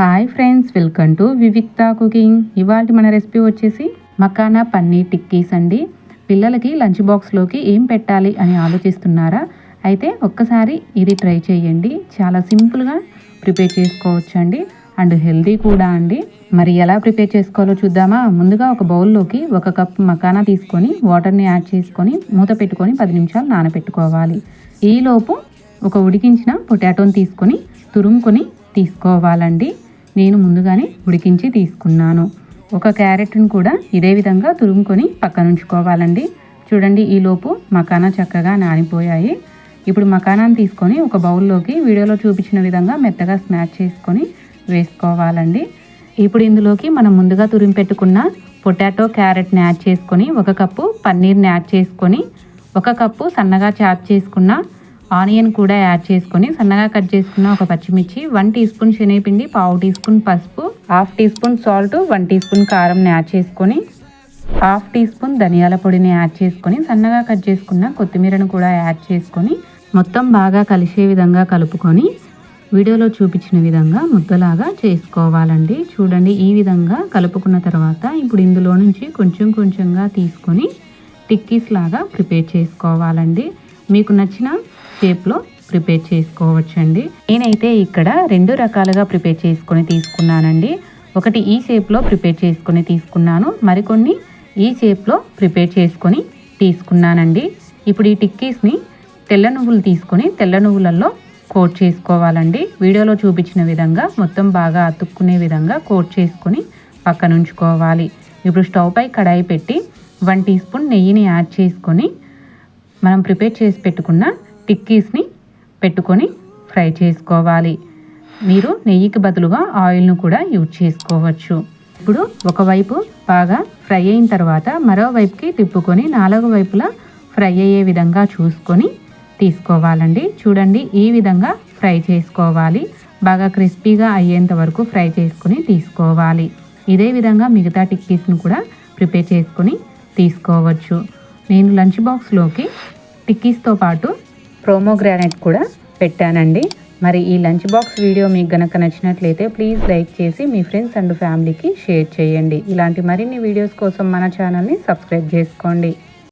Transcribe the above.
Hi friends, welcome to Vivikta cooking. ఇవాళ మన recipe వచ్చేసి మకానా పన్నీర్ టిక్కీస్ అండి. పిల్లలకి లంచ్ బాక్స్లోకి ఏం పెట్టాలి అని ఆలోచిస్తున్నారా? అయితే ఒక్కసారి ఇది ట్రై చేయండి. చాలా సింపుల్గా ప్రిపేర్ చేసుకోవచ్చు అండి, అండ్ హెల్దీ కూడా అండి. మరి ఎలా ప్రిపేర్ చేసుకోవాలో చూద్దామా? ముందుగా ఒక బౌల్లోకి 1 కప్ మకానా తీసుకొని వాటర్ని యాడ్ చేసుకొని మూత పెట్టుకొని 10 నిమిషాలు నానబెట్టుకోవాలి. ఈలోపు ఒక ఉడికించిన పొటాటోని తీసుకొని తురుముకొని తీసుకోవాలండి. నేను ముందుగానే ఉడికించి తీసుకున్నాను. ఒక క్యారెట్ను కూడా ఇదే విధంగా తురుముకొని పక్కన ఉంచుకోవాలండి. చూడండి, ఈలోపు మకానా చక్కగా నానిపోయాయి. ఇప్పుడు మకానాన్ని తీసుకొని ఒక బౌల్లోకి వీడియోలో చూపించిన విధంగా మెత్తగా స్మాష్ చేసుకొని వేసుకోవాలండి. ఇప్పుడు ఇందులోకి మనం ముందుగా తురిమి పెట్టుకున్న పొటాటో, క్యారెట్ని యాడ్ చేసుకొని 1 కప్పు పన్నీర్ని యాడ్ చేసుకొని 1 కప్పు సన్నగా చాప్ చేసుకున్న ఆనియన్ కూడా యాడ్ చేసుకొని సన్నగా కట్ చేసుకున్న ఒక పచ్చిమిర్చి, 1 టీ స్పూన్ శనగపిండి, 1/2 టీ స్పూన్ పసుపు, 1/2 teaspoon salt, 1 teaspoon కారంని యాడ్ చేసుకొని 1/2 టీ స్పూన్ ధనియాల పొడిని యాడ్ చేసుకొని సన్నగా కట్ చేసుకున్న కొత్తిమీరను కూడా యాడ్ చేసుకొని మొత్తం బాగా కలిసే విధంగా కలుపుకొని వీడియోలో చూపించిన విధంగా ముద్దలాగా చేసుకోవాలండి. చూడండి, ఈ విధంగా కలుపుకున్న తర్వాత ఇప్పుడు ఇందులో నుంచి కొంచెం కొంచెంగా తీసుకొని టిక్కీస్ లాగా ప్రిపేర్ చేసుకోవాలండి. మీకు నచ్చిన షేప్లో ప్రిపేర్ చేసుకోవచ్చండి. నేనైతే ఇక్కడ 2 రకాలుగా ప్రిపేర్ చేసుకొని తీసుకున్నానండి. ఒకటి ఈ షేప్లో ప్రిపేర్ చేసుకొని తీసుకున్నాను, మరికొన్ని ఈ షేప్లో ప్రిపేర్ చేసుకొని తీసుకున్నానండి. ఇప్పుడు ఈ టిక్కీస్ని తెల్ల నువ్వులు తీసుకొని తెల్ల నువ్వులలో కోట్ చేసుకోవాలండి. వీడియోలో చూపించిన విధంగా మొత్తం బాగా అతుక్కునే విధంగా కోట్ చేసుకొని పక్కన ఉంచుకోవాలి. ఇప్పుడు స్టవ్ పై కడాయి పెట్టి 1 టీ స్పూన్ నెయ్యిని యాడ్ చేసుకొని మనం ప్రిపేర్ చేసి పెట్టుకున్న టిక్కీస్ని పెట్టుకొని ఫ్రై చేసుకోవాలి. మీరు నెయ్యికి బదులుగా ఆయిల్ను కూడా యూజ్ చేసుకోవచ్చు. ఇప్పుడు ఒకవైపు బాగా ఫ్రై అయిన తర్వాత మరోవైపుకి తిప్పుకొని 4 వైపులా ఫ్రై అయ్యే విధంగా చూసుకొని తీసుకోవాలండి. చూడండి, ఈ విధంగా ఫ్రై చేసుకోవాలి. బాగా క్రిస్పీగా అయ్యేంత వరకు ఫ్రై చేసుకొని తీసుకోవాలి. ఇదే విధంగా మిగతా టిక్కీస్ను కూడా ప్రిపేర్ చేసుకొని తీసుకోవచ్చు. నేను లంచ్ బాక్స్లోకి టిక్కీస్తో పాటు ప్రోమోగ్రానైట్ కూడా పెట్టానండి. మరి ఈ లంచ్ బాక్స్ వీడియో మీకు గనక నచ్చినట్లయితే ప్లీజ్ లైక్ చేసి మీ ఫ్రెండ్స్ అండ్ ఫ్యామిలీకి షేర్ చేయండి. ఇలాంటి మరిన్ని వీడియోస్ కోసం మన ఛానల్ని సబ్స్క్రైబ్ చేసుకోండి.